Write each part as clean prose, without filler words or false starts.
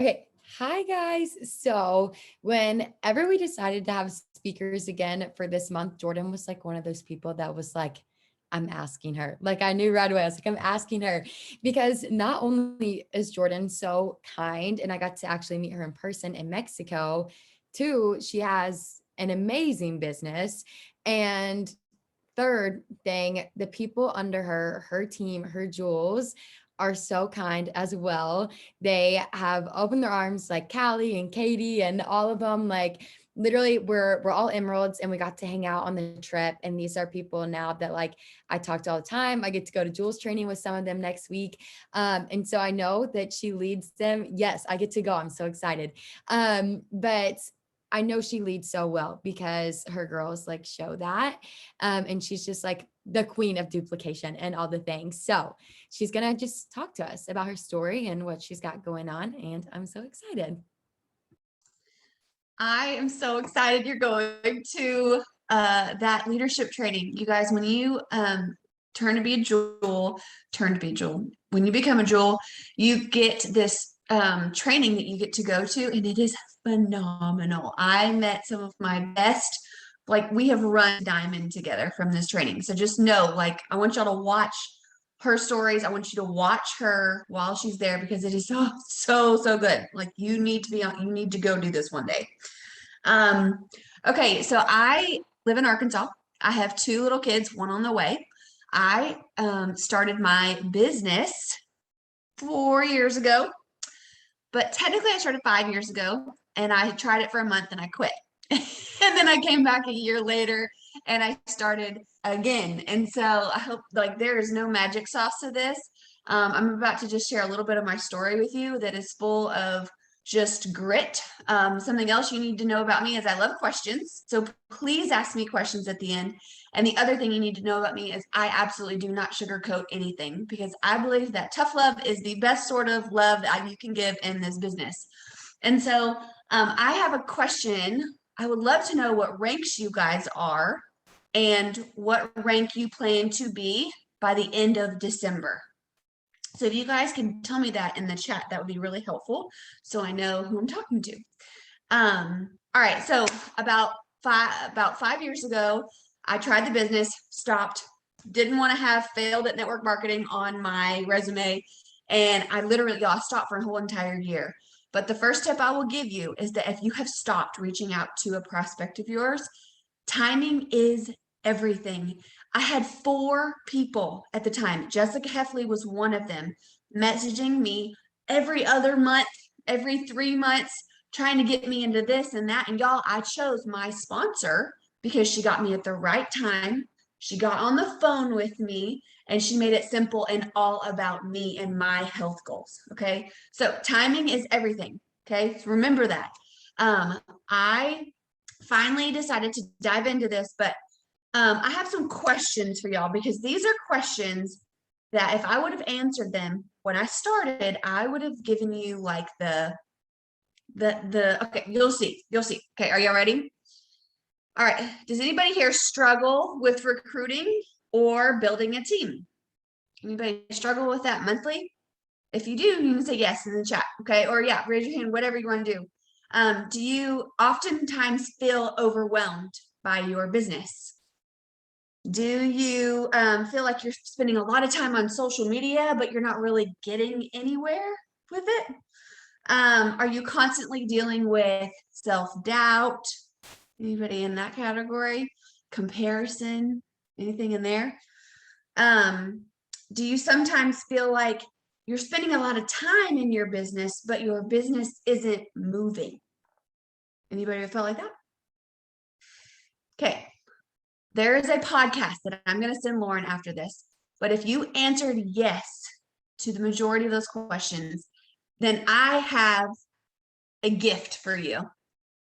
Okay. Hi, guys. So, whenever we decided to have speakers again for this month, Jordan was like one of those people that was like, I'm asking her. Like, I knew right away. I was like, I'm asking her because not only is Jordan so kind, and I got to actually meet her in person in Mexico, too, she has an amazing business. And third thing, the people under her, her team, her jewels, are so kind as well. They have opened their arms, like Callie and Katie and all of them. Like literally, we're all emeralds, and we got to hang out on the trip. And these are people now that like I talk to all the time. I get to go to Jules training with some of them next week, and so I know that she leads them. Yes, I get to go. I'm so excited. But I know she leads so well because her girls like show that. And she's just like the queen of duplication and all the things. So she's going to just talk to us about her story and what she's got going on. And I'm so excited. I am so excited you're going to that leadership training. You guys, when you turn to be a jewel, when you become a jewel, you get this training that you get to go to, and it is phenomenal. I met some of my best, like we have run diamond together from this training. So just know, like, I want y'all to watch her stories. I want you to watch her while she's there because it is so good. Like you need to be on, you need to go do this one day. Um, okay, so I live in Arkansas. I have two little kids, one on the way. I started my business 4 years ago, but technically I started 5 years ago, and I tried it for a month and I quit. And then I came back a year later and I started again. And so I hope like there is no magic sauce to this. I'm about to just share a little bit of my story with you that is full of just grit. Something else you need to know about me is I love questions. So please ask me questions at the end. And the other thing you need to know about me is I absolutely do not sugarcoat anything because I believe that tough love is the best sort of love that you can give in this business. And so I have a question. I would love to know what ranks you guys are and what rank you plan to be by the end of December. So if you guys can tell me that in the chat, that would be really helpful so I know who I'm talking to. All right, so about 5 years ago, I tried the business, stopped, didn't want to have failed at network marketing on my resume, and I literally y'all stopped for a whole entire year. But the first tip I will give you is that if you have stopped reaching out to a prospect of yours, timing is everything. I had 4 people at the time. Jessica Heffley was one of them, messaging me every other month, every 3 months, trying to get me into this and that. And y'all, I chose my sponsor because she got me at the right time. She got on the phone with me and she made it simple and all about me and my health goals. Okay. So timing is everything. Okay. So remember that. I finally decided to dive into this, but I have some questions for y'all because these are questions that if I would have answered them when I started, I would have given you like the okay, you'll see. You'll see. Okay, are y'all ready? All right. Does anybody here struggle with recruiting or building a team? Anybody struggle with that monthly? If you do, you can say yes in the chat. Okay. Or yeah, raise your hand, whatever you want to do. Do you oftentimes feel overwhelmed by your business? Do you feel like you're spending a lot of time on social media, but you're not really getting anywhere with it? Are you constantly dealing with self-doubt? Anybody in that category? Comparison? Anything in there? Do you sometimes feel like you're spending a lot of time in your business, but your business isn't moving? Anybody felt like that? Okay. There is a podcast that I'm going to send Lauren after this. But if you answered yes to the majority of those questions, then I have a gift for you.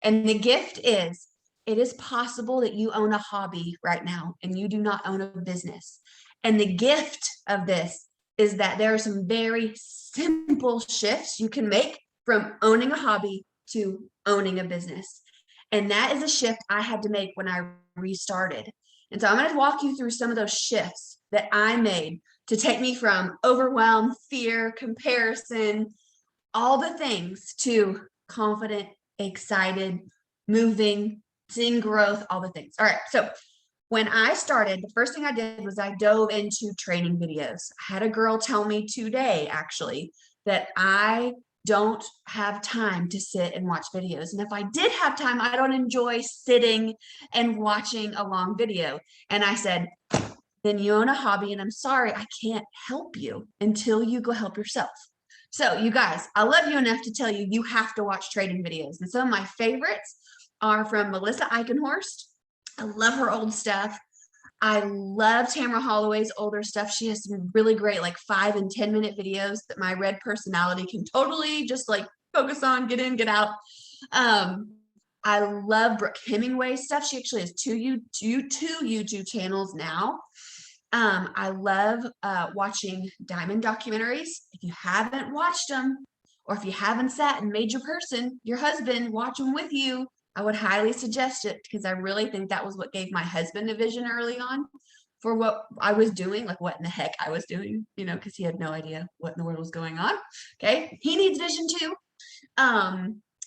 And the gift is it is possible that you own a hobby right now and you do not own a business. And the gift of this is that there are some very simple shifts you can make from owning a hobby to owning a business. And that is a shift I had to make when I restarted. And so I'm going to walk you through some of those shifts that I made to take me from overwhelm, fear, comparison, all the things to confident, excited, moving, seeing growth, all the things. All right. So when I started, the first thing I did was I dove into training videos. I had a girl tell me today, actually, that I don't have time to sit and watch videos. And if I did have time, I don't enjoy sitting and watching a long video. And I said, then you own a hobby, and I'm sorry, I can't help you until you go help yourself. So you guys, I love you enough to tell you, you have to watch trading videos. And some of my favorites are from Melissa Eichenhorst. I love her old stuff. I love Tamara Holloway's older stuff. She has some really great, like 5 and 10 minute videos that my red personality can totally just like focus on, get in, get out. I love Brooke Hemingway's stuff. She actually has two YouTube channels now. I love watching diamond documentaries. If you haven't watched them, or if you haven't sat and made your person, your husband, watch them with you, I would highly suggest it, because I really think that was what gave my husband a vision early on for what I was doing, like what in the heck I was doing, because he had no idea what in the world was going on. Okay. He needs vision too.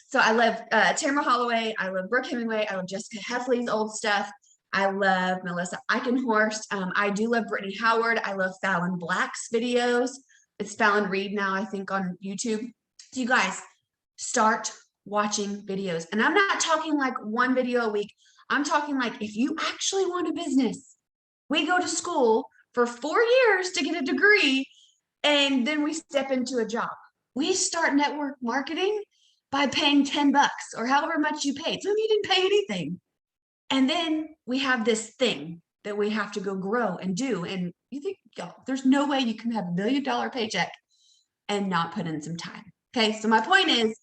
So I love Tamara Holloway. I love Brooke Hemingway. I love Jessica Heffley's old stuff. I love Melissa Eichenhorst. I do love Brittany Howard. I love Fallon Black's videos. It's Fallon Reed now, I think, on YouTube. So you guys, start watching videos. And I'm not talking like one video a week. I'm talking like, if you actually want a business, we go to school for 4 years to get a degree, and then we step into a job. We start network marketing by paying $10 or however much you paid. Some of you didn't pay anything. And then we have this thing that we have to go grow and do. And you think, yo, there's no way you can have $1 million paycheck and not put in some time. Okay. So my point is,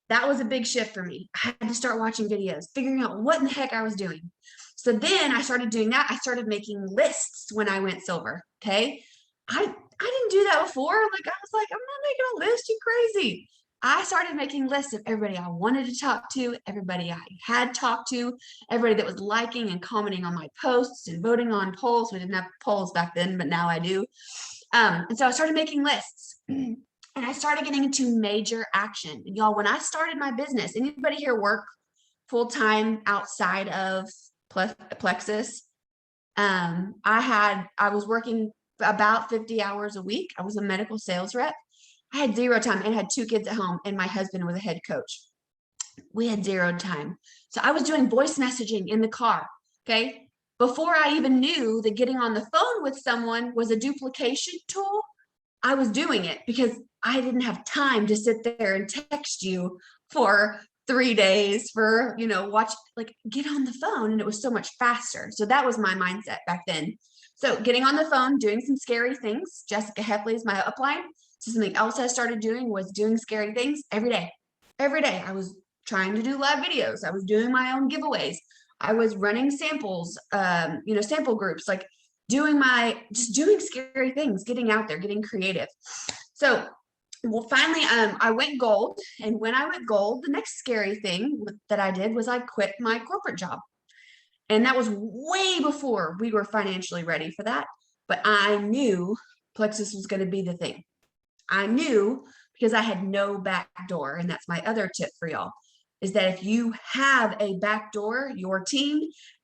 that was a big shift for me. I had to start watching videos, figuring out what in the heck I was doing. So then I started doing that. I started making lists when I went silver. Okay. I didn't do that before. Like, I was like, I'm not making a list. You crazy. I started making lists of everybody I wanted to talk to, everybody I had talked to, everybody that was liking and commenting on my posts and voting on polls. We didn't have polls back then, but now I do. And so I started making lists. And I started getting into major action. And y'all, when I started my business, anybody here work full-time outside of Plexus? I was working about 50 hours a week. I was a medical sales rep. I had 0 time and had 2 kids at home, and my husband was a head coach. We had 0 time. So I was doing voice messaging in the car. Okay. Before I even knew that getting on the phone with someone was a duplication tool, I was doing it because I didn't have time to sit there and text you for 3 days for, watch, like, get on the phone. And it was so much faster. So that was my mindset back then. So getting on the phone, doing some scary things. Jessica Heffley is my upline. So something else I started doing was doing scary things every day. Every day I was trying to do live videos. I was doing my own giveaways. I was running samples, sample groups, like doing scary things, getting out there, getting creative. So, finally, I went gold. And when I went gold, the next scary thing that I did was I quit my corporate job. And that was way before we were financially ready for that. But I knew Plexus was going to be the thing. I knew, because I had no back door. And that's my other tip for y'all, is that if you have a back door, your team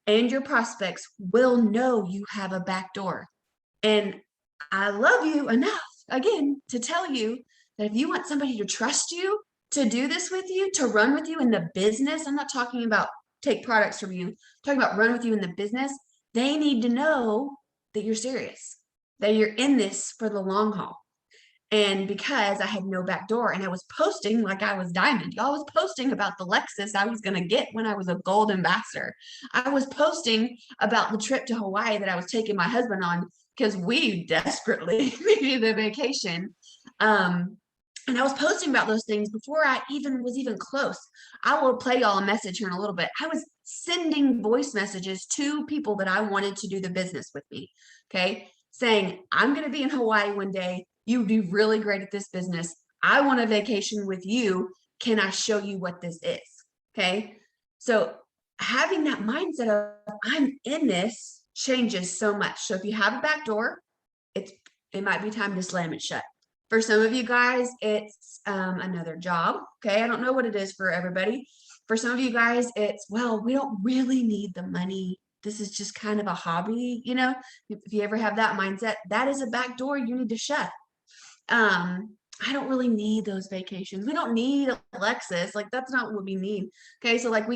and your prospects will know you have a back door. And I love you enough, again, to tell you that if you want somebody to trust you, to do this with you, to run with you in the business, I'm not talking about take products from you, I'm talking about run with you in the business, they need to know that you're serious, that you're in this for the long haul. And because I had no back door and I was posting like I was diamond, y'all, was posting about the Lexus I was going to get when I was a gold ambassador. I was posting about the trip to Hawaii that I was taking my husband on because we desperately needed a vacation. And I was posting about those things before I was even close. I will play y'all a message here in a little bit. I was sending voice messages to people that I wanted to do the business with me. Okay. Saying, I'm going to be in Hawaii one day. You'd be really great at this business. I want a vacation with you. Can I show you what this is? Okay. So having that mindset of I'm in this changes so much. So if you have a back door, it might be time to slam it shut For some of you guys, it's another job. Okay. I don't know what it is for everybody. For some of you guys, it's, well, we don't really need the money. This is just kind of a hobby. You know, if you ever have that mindset, that is a back door you need to shut. I don't really need those vacations. We don't need Alexis. Like, that's not what we need. Okay. So like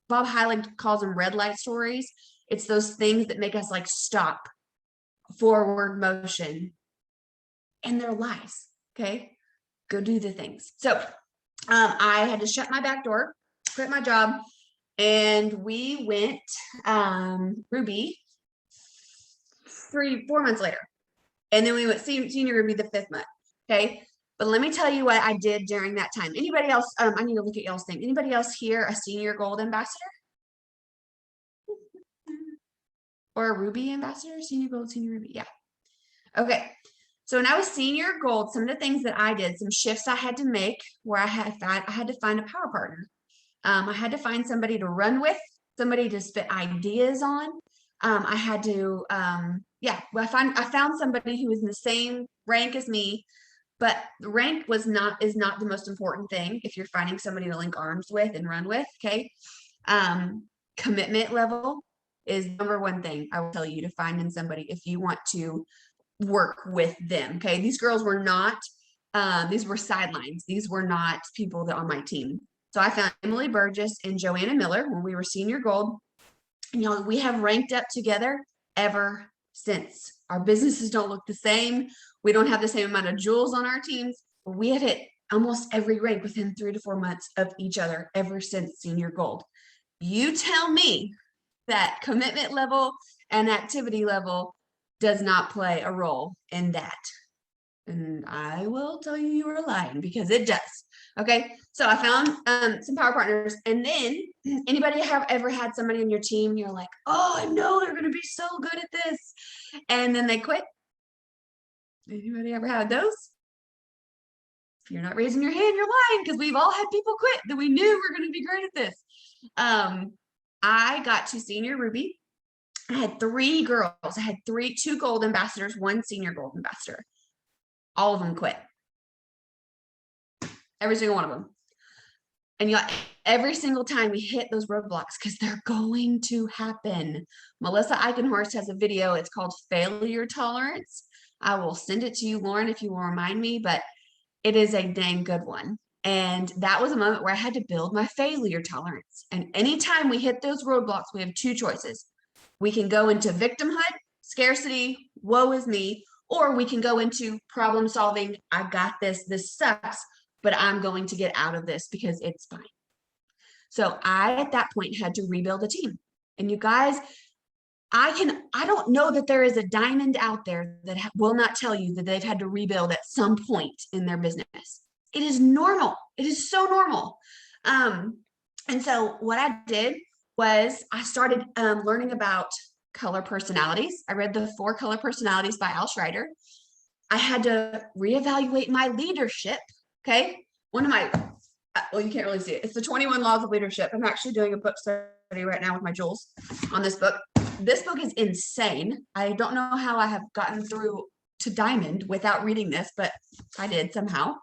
Bob Hyland calls them red light stories. It's those things that make us like stop, forward motion, and they're lies. Okay. Go do the things. So I had to shut my back door, quit my job, and we went Ruby 4 months later. And then we went senior Ruby the 5th month. Okay. But let me tell you what I did during that time. Anybody else? I need to look at y'all's thing. Anybody else here a senior gold ambassador? Or a Ruby ambassador? Senior gold, senior Ruby. Yeah. Okay. So when I was senior gold, some of the things that I did, some shifts I had to make where I had to find a power partner. I had to find somebody to run with, somebody to spit ideas on. I had to, well, I found somebody who was in the same rank as me, but rank is not the most important thing if you're finding somebody to link arms with and run with. Okay. Commitment level is number one thing I will tell you to find in somebody if you want to work with them. Okay. These girls were not, these were sidelines. These were not people that on my team. So I found Emily Burgess and Joanna Miller when we were senior gold. And you know, we have ranked up together ever since. Our businesses don't look the same. We don't have the same amount of jewels on our teams. But we have hit almost every rank within 3 to 4 months of each other ever since senior gold. You tell me that commitment level and activity level does not play a role in that. And I will tell you you are lying because it does. Okay. So I found some power partners. And then anybody have ever had somebody on your team, you're like, oh, I know they're going to be so good at this. And then they quit. Anybody ever had those? If you're not raising your hand, you're lying because we've all had people quit that we knew were going to be great at this. I got to senior Ruby. I had 3 girls. I had 2 gold ambassadors, 1 senior gold ambassador. All of them quit. Every single one of them. And every single time we hit those roadblocks because they're going to happen. Melissa Eichenhorst has a video. It's called Failure Tolerance. I will send it to you, Lauren, if you will remind me, but it is a dang good one. And that was a moment where I had to build my failure tolerance. And anytime we hit those roadblocks, we have 2 choices. We can go into victimhood, scarcity, woe is me, or we can go into problem solving. I got this. This sucks, but I'm going to get out of this because it's fine. So I, at that point, had to rebuild a team. And you guys, I don't know that there is a diamond out there that will not tell you that they've had to rebuild at some point in their business. It is normal. It is so normal. And so what I did was I started learning about color personalities. I read the 4 color personalities by Al Schreider. I had to reevaluate my leadership. Okay. One of my, well, you can't really see it. It's the 21 Laws of Leadership. I'm actually doing a book study right now with my jewels on this book. This book is insane. I don't know how I have gotten through to Diamond without reading this, but I did somehow.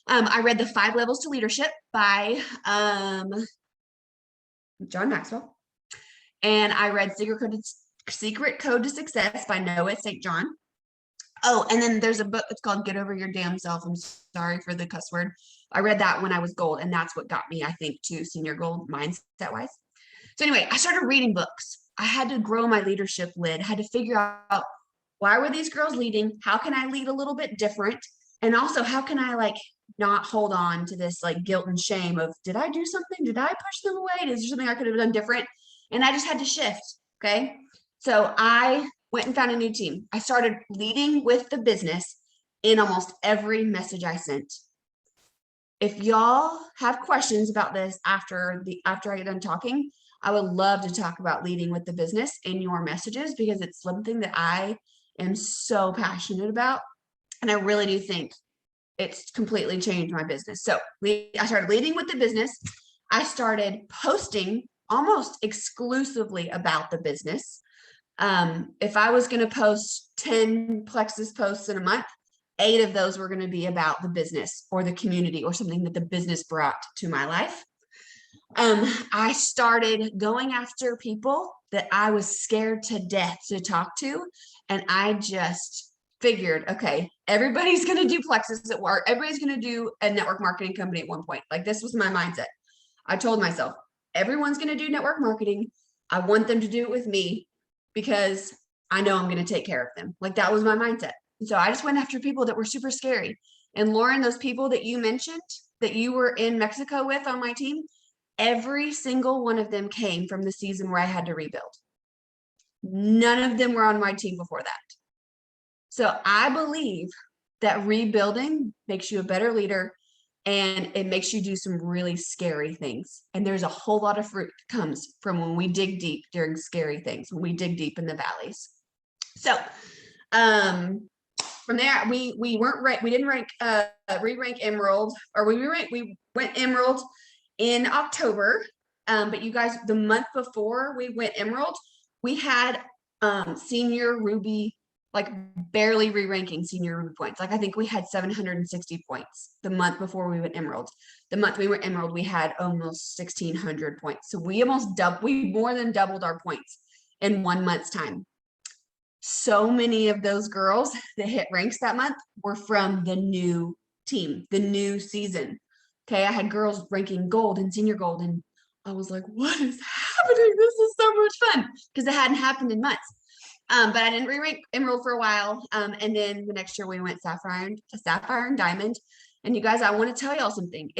I read the 5 Levels to Leadership by John Maxwell. And I read Secret Code to Success by Noah St. John. Oh, and then there's a book, it's called Get Over Your Damn Self. I'm sorry for the cuss word. I read that when I was gold, and that's what got me, I think, to senior gold mindset-wise. So anyway, I started reading books. I had to grow my leadership lid. I had to figure out, why were these girls leading? How can I lead a little bit different? And also, how can I not hold on to this guilt and shame of, did I do something? Did I push them away? Is there something I could have done different? And I just had to shift. Okay. So I went and found a new team. I started leading with the business in almost every message I sent. If y'all have questions about this after I get done talking, I would love to talk about leading with the business in your messages because it's something that I am so passionate about. And I really do think it's completely changed my business. So I started leading with the business. I started posting almost exclusively about the business. If I was going to post 10 Plexus posts in a month, 8 of those were going to be about the business or the community or something that the business brought to my life. I started going after people that I was scared to death to talk to. And I just figured, okay, everybody's going to do Plexus at work. Everybody's going to do a network marketing company at one point. Like, this was my mindset. I told myself, everyone's going to do network marketing. I want them to do it with me because I know I'm going to take care of them. Like, that was my mindset. And so I just went after people that were super scary. And Lauren, those people that you mentioned that you were in Mexico with on my team, every single one of them came from the season where I had to rebuild. None of them were on my team before that. So I believe that rebuilding makes you a better leader, and it makes you do some really scary things. And there's a whole lot of fruit that comes from when we dig deep during scary things, when we dig deep in the valleys. So from there, we weren't right. We didn't re-rank Emerald, or we went Emerald in October. But you guys, the month before we went Emerald, we had senior Ruby, like barely re-ranking senior Ruby points. Like, I think we had 760 points the month before we went Emerald. The month we went Emerald, we had almost 1,600 points. So we more than doubled our points in 1 month's time. So many of those girls that hit ranks that month were from the new team, the new season. Okay, I had girls ranking gold and senior gold, and I was like, what is happening? This is so much fun, because it hadn't happened in months. But I didn't re-rank Emerald for a while. And then the next year we went Sapphire and Diamond. And you guys, I want to tell y'all something.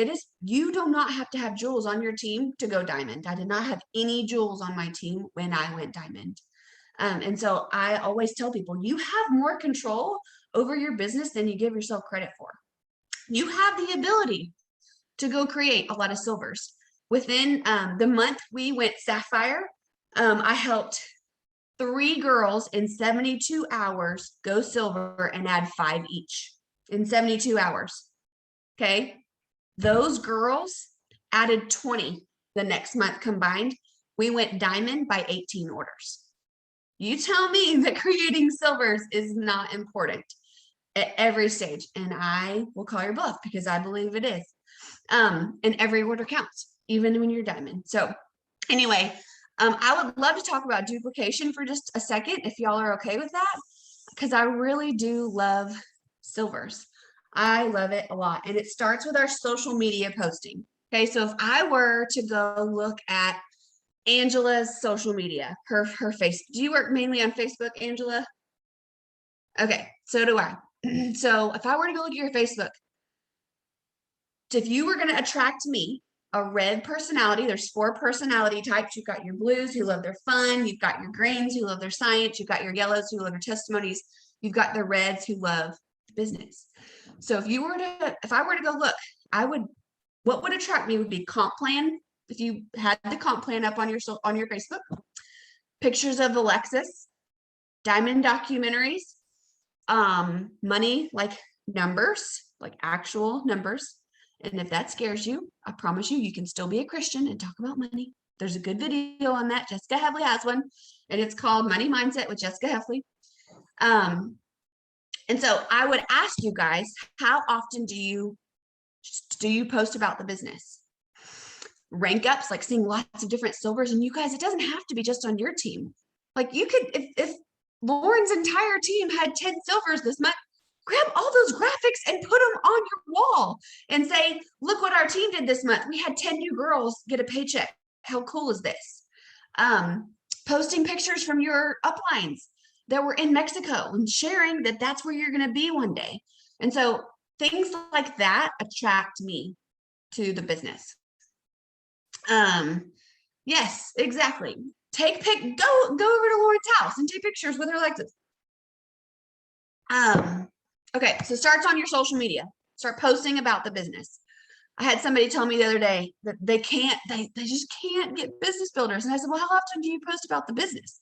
You do not have to have jewels on your team to go Diamond. I did not have any jewels on my team when I went Diamond. And so I always tell people, you have more control over your business than you give yourself credit for. You have the ability to go create a lot of silvers. Within the month we went Sapphire, I helped 3 girls in 72 hours go silver and add 5 each in 72 hours. Okay. Those girls added 20 the next month combined. We went Diamond by 18 orders. You tell me that creating silvers is not important at every stage, and I will call your bluff, because I believe it is. And every order counts, even when you're Diamond. So anyway, I would love to talk about duplication for just a second, if y'all are okay with that, because I really do love silvers. I love it a lot. And it starts with our social media posting. Okay, so if I were to go look at Angela's social media, her face. Do you work mainly on Facebook, Angela? Okay, so do I. So if I were to go look at your Facebook, if you were going to attract me, a red personality, there's 4 personality types. You've got your blues who love their fun. You've got your greens who love their science. You've got your yellows who love their testimonies. You've got the reds who love business. So if I were to go look, what would attract me would be comp plan. If you had the comp plan up on your Facebook, pictures of Alexis, diamond documentaries, money, like numbers, like actual numbers. And if that scares you, I promise you can still be a Christian and talk about money. There's a good video on that. Jessica Heffley has one, and it's called Money Mindset with Jessica Heffley. And so I would ask you guys, how often do you post about the business? Rank ups, like seeing lots of different silvers. And you guys, it doesn't have to be just on your team. Like, you could, if Lauren's entire team had 10 silvers this month, grab all those graphics and put them on your wall and say, look what our team did this month. We had 10 new girls get a paycheck. How cool is this? Posting pictures from your uplines that were in Mexico and sharing that that's where you're going to be one day. And so things like that attract me to the business. Yes, exactly. Go over to Lauren's house and take pictures with her like this. Okay, so starts on your social media. Start posting about the business. I had somebody tell me the other day that they just can't get business builders. And I said, well, how often do you post about the business?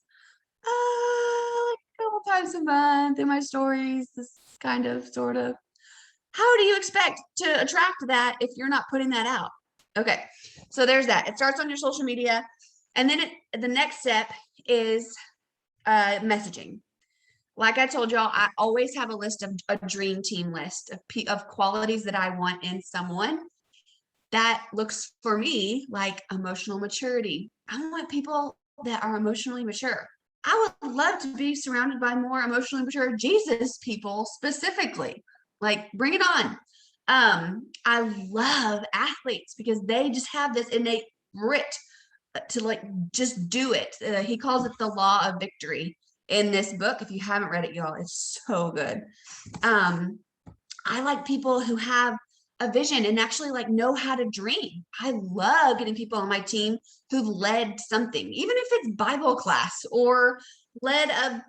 Like a couple times a month in my stories, this kind of, sort of. How do you expect to attract that if you're not putting that out? Okay, so there's that. It starts on your social media. And then the next step is messaging. like I told y'all, I always have a dream team list of qualities that I want in someone. That looks for me like emotional maturity. I want people that are emotionally mature. I would love to be surrounded by more emotionally mature Jesus people specifically. Like, bring it on. I love athletes because they just have this innate grit to like just do it. He calls it the law of victory in this book. If you haven't read it, y'all, it's so good. I like people who have a vision and actually like know how to dream. I love getting people on my team who've led something, even if it's Bible class or led a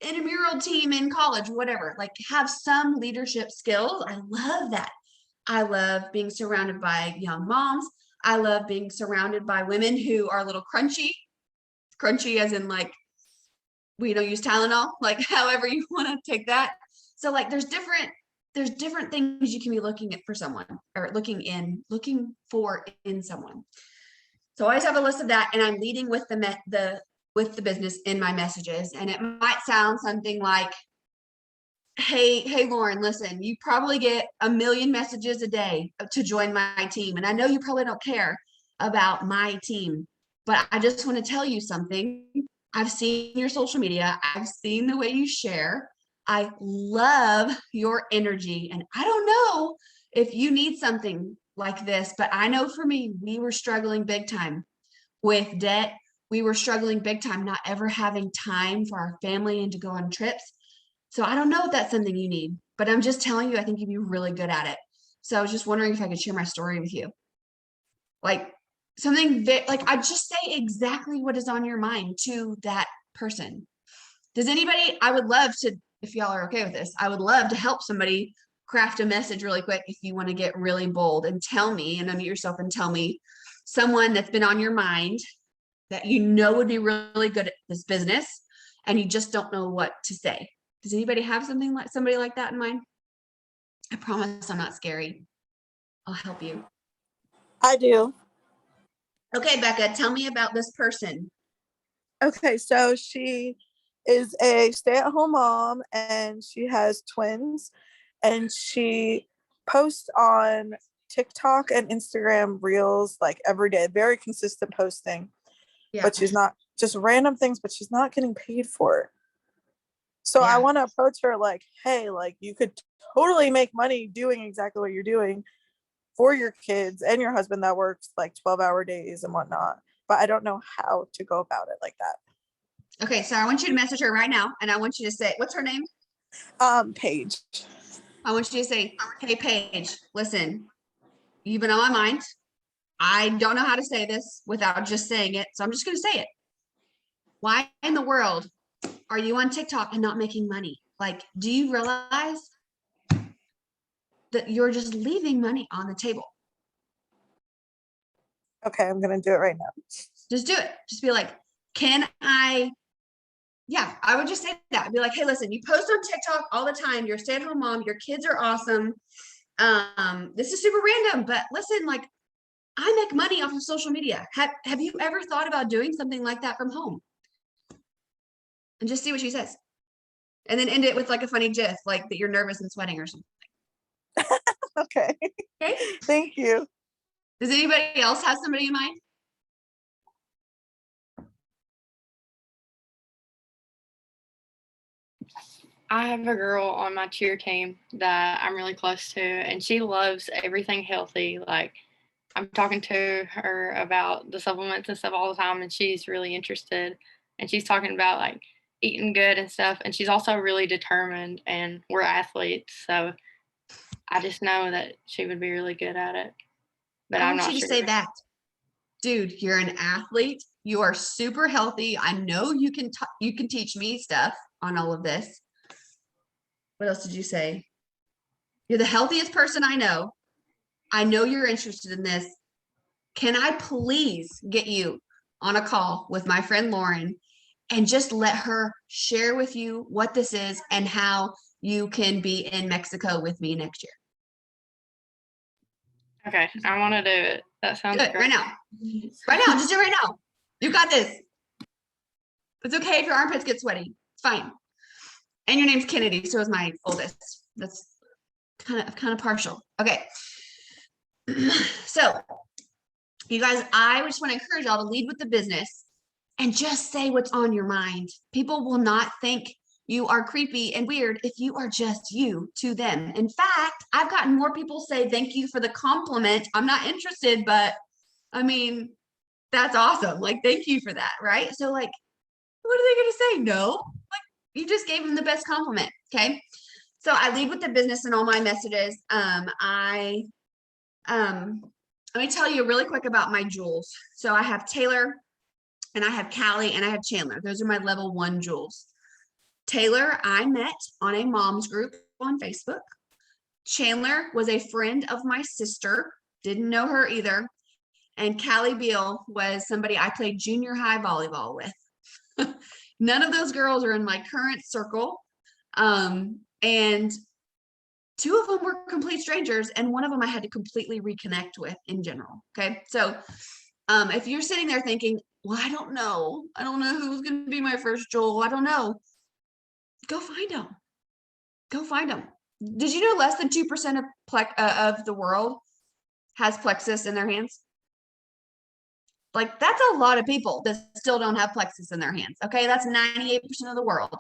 intramural team in college, whatever, like have some leadership skills. I love that. I love being surrounded by young moms. I love being surrounded by women who are a little crunchy as in like, we don't use Tylenol, like however you want to take that. So like there's different things you can be looking at for someone or looking for in someone. So I always have a list of that, and I'm leading with the business in my messages. And it might sound something like, hey Lauren, listen, you probably get a million messages a day to join my team, and I know you probably don't care about my team, but I just want to tell you something. I've seen your social media, I've seen the way you share. I love your energy, and I don't know if you need something like this, but I know for me, we were struggling big time with debt. We were struggling big time not ever having time for our family and to go on trips. So I don't know if that's something you need, but I'm just telling you, I think you'd be really good at it. So I was just wondering if I could share my story with you. Like something like I just say exactly what is on your mind to that person. Does anybody, I would love to, if y'all are okay with this, I would love to help somebody craft a message really quick if you want to get really bold and tell me and unmute yourself and tell me someone that's been on your mind that you know would be really good at this business and you just don't know what to say. Does anybody have somebody like that in mind? I promise I'm not scary. I'll help you. I do. Okay, Becca, tell me about this person. Okay, so she is a stay-at-home mom and she has twins, and she posts on TikTok and Instagram reels like every day, very consistent posting. Yeah. But she's not just random things, but she's not getting paid for it. So Yeah. I want to approach her like, hey, like you could totally make money doing exactly what you're doing for your kids and your husband that works like 12-hour days and whatnot. But I don't know how to go about it like that. Okay, so I want you to message her right now, and I want you to say, what's her name? Paige. I want you to say, hey, Paige, listen, you've been on my mind. I don't know how to say this without just saying it, so I'm just going to say it. Why in the world are you on TikTok and not making money? Like, do you realize that you're just leaving money on the table? Okay, I'm going to do it right now. Just do it. Just be like, yeah, I would just say that. I'd be like, hey, listen, you post on TikTok all the time. You're a stay-at-home mom. Your kids are awesome. This is super random, but listen, like, I make money off of social media. Have you ever thought about doing something like that from home? And just see what she says. And then end it with like a funny gif, like that you're nervous and sweating or something. Okay. Okay. Thank you. Does anybody else have somebody in mind? I have a girl on my cheer team that I'm really close to, and she loves everything healthy. Like, I'm talking to her about the supplements and stuff all the time, and she's really interested. And she's talking about like eating good and stuff. And she's also really determined, and we're athletes. So I just know that she would be really good at it. But I I'm want not you to sure. say that. Dude, you're an athlete. You are super healthy. I know you can teach me stuff on all of this. What else did you say? You're the healthiest person I know. I know you're interested in this. Can I please get you on a call with my friend Lauren and just let her share with you what this is and how you can be in Mexico with me next year? Okay, I want to do it. That sounds Do it great. right now. Right now. Just do it right now. You got this. It's okay if your armpits get sweaty. It's fine. And your name's Kennedy, so is my oldest. That's kind of partial. Okay. So you guys, I just want to encourage y'all to lead with the business and just say what's on your mind. People will not think you are creepy and weird if you are just you to them. In fact, I've gotten more people say thank you for the compliment. I'm not interested, but I mean, that's awesome. Like, thank you for that, right? So like, what are they going to say? No, like you just gave them the best compliment. Okay. So I lead with the business in all my messages. Let me tell you really quick about my jewels. So I have Taylor and I have Callie and I have Chandler. Those are my level 1 jewels. Taylor, I met on a mom's group on Facebook. Chandler was a friend of my sister. Didn't know her either. And Callie Beal was somebody I played junior high volleyball with. None of those girls are in my current circle. And 2 of them were complete strangers, and 1 of them I had to completely reconnect with in general. Okay. So if you're sitting there thinking, well, I don't know who's going to be my first jewel. I don't know. Go find them. Go find them. Did you know less than 2% of the world has plexus in their hands? Like, that's a lot of people that still don't have plexus in their hands. Okay. That's 98% of the world.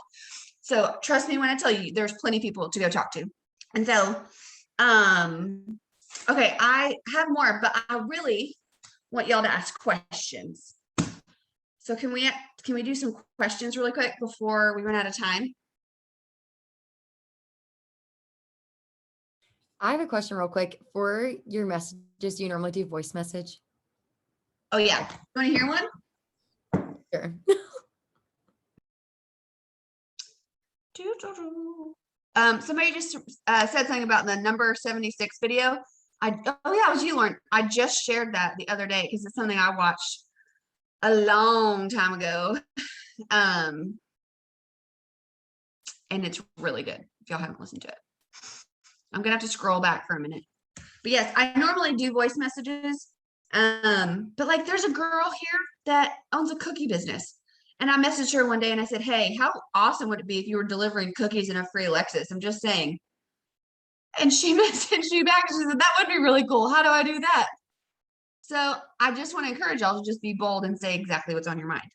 So trust me when I tell you, there's plenty of people to go talk to. And so, okay, I have more, but I really want y'all to ask questions. So can we do some questions really quick before we run out of time? I have a question real quick. For your messages, do you normally do voice message? Oh yeah. You want to hear one? Sure. Somebody just said something about the number 76 video. Oh yeah, it was you, Lauren. I just shared that the other day because it's something I watched a long time ago. And it's really good if y'all haven't listened to it. I'm gonna have to scroll back for a minute. But yes, I normally do voice messages. But like there's a girl here that owns a cookie business. And I messaged her one day and I said, hey, how awesome would it be if you were delivering cookies in a free Lexus? I'm just saying. And she messaged me back. She said, that would be really cool. How do I do that? So I just want to encourage y'all to just be bold and say exactly what's on your mind.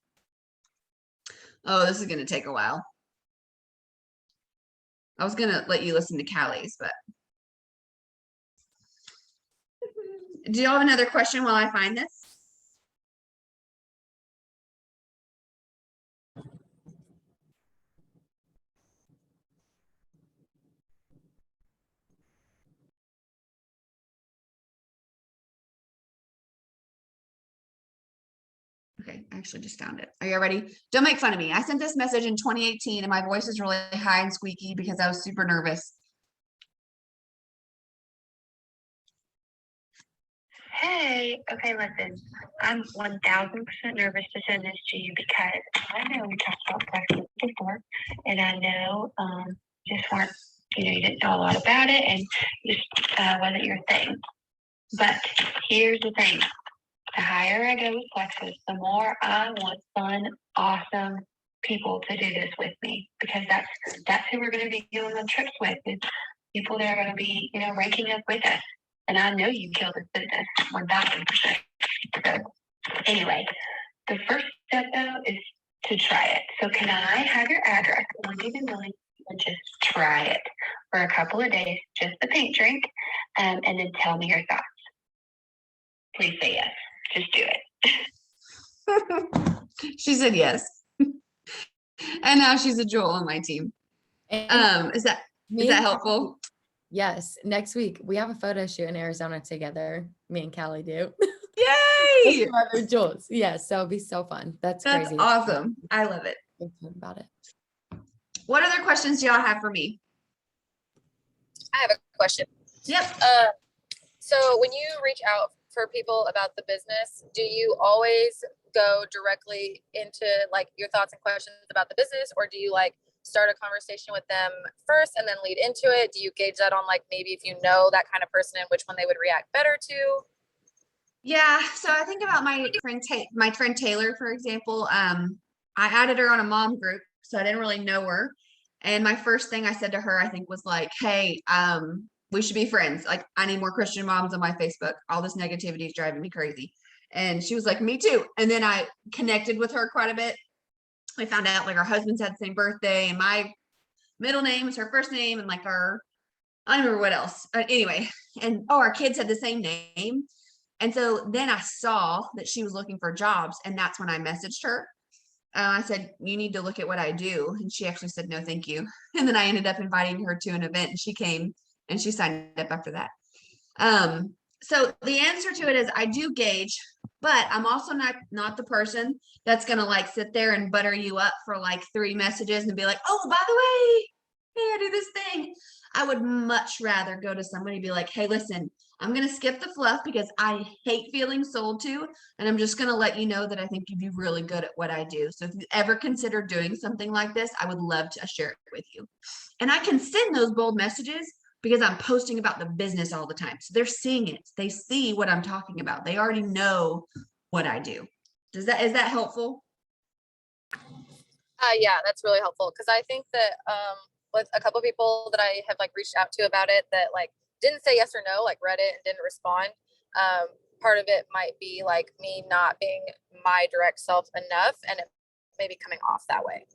Oh, this is going to take a while. I was going to let you listen to Callie's, but. Do y'all have another question while I find this? Okay, I actually just found it. Are you ready? Don't make fun of me. I sent this message in 2018 and my voice is really high and squeaky because I was super nervous. Hey, okay, listen, I'm 1000% nervous to send this to you because I know we talked about practice before, and I know just weren't, you didn't know a lot about it, and just wasn't your thing. But here's the thing. The higher I go with Plexus, the more I want fun, awesome people to do this with me, because that's who we're going to be going on trips with, is people that are going to be, ranking up with us. And I know you kill this business 1000%. So anyway, the first step though is to try it. So can I have your address? Would you be willing to just try it for a couple of days, just the paint drink, and then tell me your thoughts? Please say yes. Just do it. She said yes. And now she's a jewel on my team. Is that helpful? Yes. Next week we have a photo shoot in Arizona together. Me and Callie do. Yay! Other jewels. Yes. So it'll be so fun. That's crazy. Awesome. I love it. About it. What other questions do y'all have for me? I have a question. Yep. So when you reach out for people about the business, do you always go directly into like your thoughts and questions about the business, or do you like start a conversation with them first and then lead into it? Do you gauge that on like maybe if you know that kind of person and which one they would react better to? Yeah, so I think about my friend Taylor, for example. I added her on a mom group, so I didn't really know her. And my first thing I said to her, I think, was like, hey, we should be friends. Like, I need more Christian moms on my Facebook. All this negativity is driving me crazy. And she was like, me too. And then I connected with her quite a bit. We found out like our husbands had the same birthday, and my middle name is her first name, and like I don't remember what else. Anyway, and our kids had the same name. And so then I saw that she was looking for jobs, and that's when I messaged her. I said, you need to look at what I do. And she actually said, no, thank you. And then I ended up inviting her to an event, and she came and she signed up after that. So the answer to it is I do gauge, but I'm also not the person that's going to like sit there and butter you up for like 3 messages and be like, oh, by the way, hey, I do this thing. I would much rather go to somebody and be like, hey, listen, I'm going to skip the fluff because I hate feeling sold to. And I'm just going to let you know that I think you'd be really good at what I do. So if you ever consider doing something like this, I would love to share it with you. And I can send those bold messages because I'm posting about the business all the time. So they're seeing it. They see what I'm talking about. They already know what I do. Is that helpful? Yeah, that's really helpful because I think that with a couple of people that I have like reached out to about it that like didn't say yes or no, like read it and didn't respond. Part of it might be like me not being my direct self enough, and it maybe coming off that way.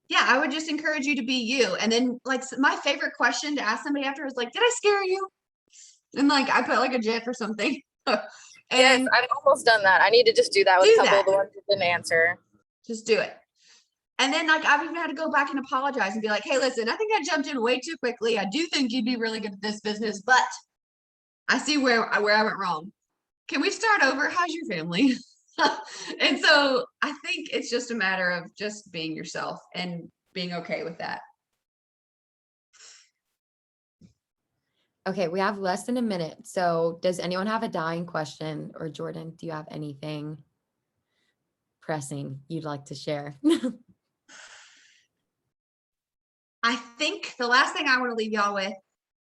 Yeah, I would just encourage you to be you. And then like my favorite question to ask somebody after is like, did I scare you? And like I put like a GIF or something. Yes, And I've almost done that. I need to just do that with a couple of the ones that didn't answer. just do it. And then like I've even had to go back and apologize and be like, hey, listen, I think I jumped in way too quickly. I do think you'd be really good at this business, but I see where I went wrong. Can we start over? How's your family? And so I think it's just a matter of just being yourself and being okay with that. Okay, we have less than a minute. So does anyone have a dying question? Or Jordan, do you have anything pressing you'd like to share? I think the last thing I want to leave y'all with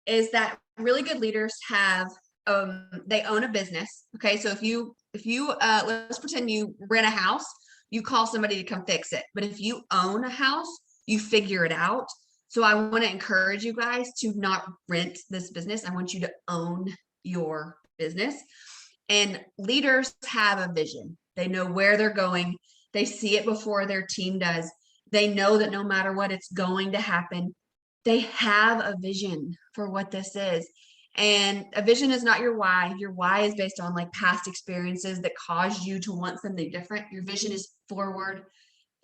is that really good leaders have they own a business. Okay, so if you let's pretend you rent a house, you call somebody to come fix it. But if you own a house, you figure it out. So I want to encourage you guys to not rent this business. I want you to own your business. And leaders have a vision. They know where they're going. They see it before their team does. They know that no matter what, it's going to happen. They have a vision for what this is. And a vision is not your why. Your why is based on like past experiences that caused you to want something different. Your vision is forward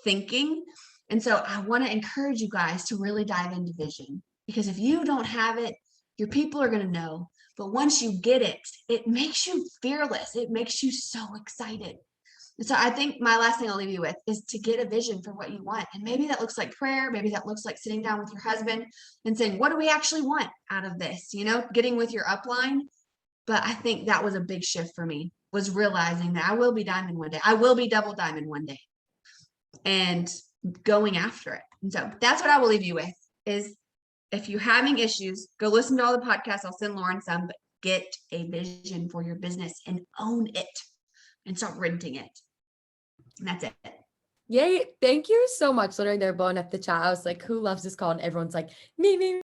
thinking. And so I want to encourage you guys to really dive into vision, because if you don't have it, your people are going to know. But once you get it, it makes you fearless. It makes you so excited. And so I think my last thing I'll leave you with is to get a vision for what you want. And maybe that looks like prayer. Maybe that looks like sitting down with your husband and saying, what do we actually want out of this? You know, getting with your upline. But I think that was a big shift for me, was realizing that I will be diamond one day. I will be double diamond one day, and going after it. And so that's what I will leave you with is, if you're having issues, go listen to all the podcasts. I'll send Lauren some, but get a vision for your business and own it and start renting it. And that's it. Yay. Thank you so much. Literally, they're blowing up the chat. I was like, who loves this call? And everyone's like, me.